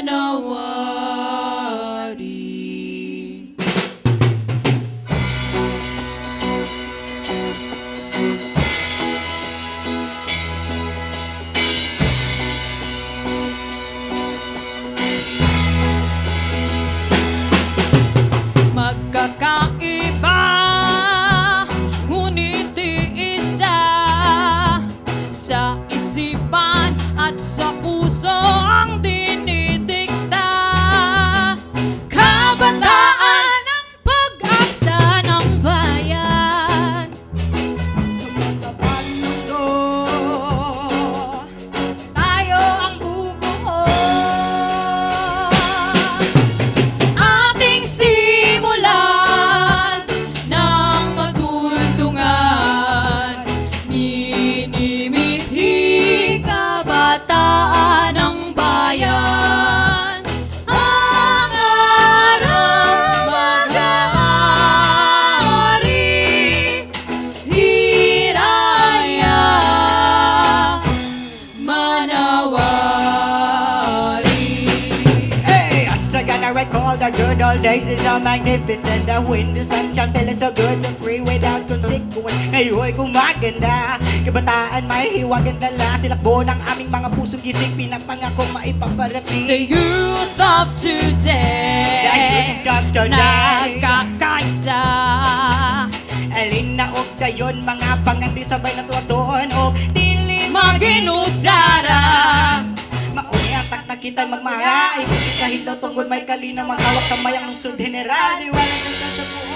manawari. Magkakaiba, ngunit iisa, sa isipan at sa puso ang dinidikta. Kabataan ang pag-asa ng bayan. Sa matabang mundo, tayo ang bubuo. Ating simulan ng matultungan, minimithi kabataan ng bayan. Ang araw maghahari, hiraya, manawari. Hey, as I gonna recall the good old days is so magnificent. The wind, the sunshine, feeling so good, so free without consequence. Ngayon'y kumaganda, kabataan may hiwagang dala. Silakbo ng aming mga pusong gising, pinapangakong maipaparating. The youth of today, The youth of today. nagkakaisa. Alin na og dayon, mga pangandi sabay na tuwadon. O dilim Maginusara, mauni ang tak na kita magmara. Ibigit kahit daw tungkol may kalina, magkawak kamay ang lungsod general. Di wala na sa buhay.